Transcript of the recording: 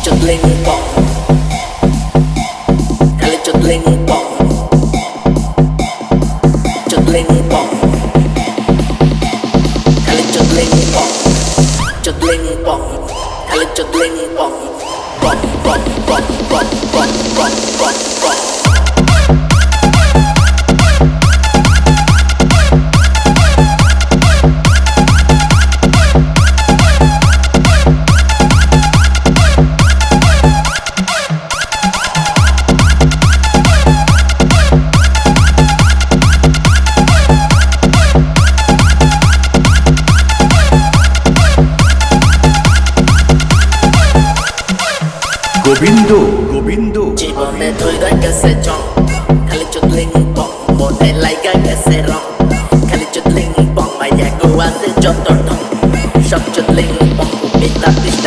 chudling bong, খালি chudling bong, chudling bong, খালি chudling bong, chudling bong, খালি chudling bong, bong bong bong bong bong bong bong bong. Govinda Govinda জীবনে ধইরা গেছে জং, খালি চুদলিং বং, মনে লাইগা গেছে রং, খালি চুদলিং বং, মাইয়া গো আছে যত ঢং, সব চুদলিং বং, পিতা পিতা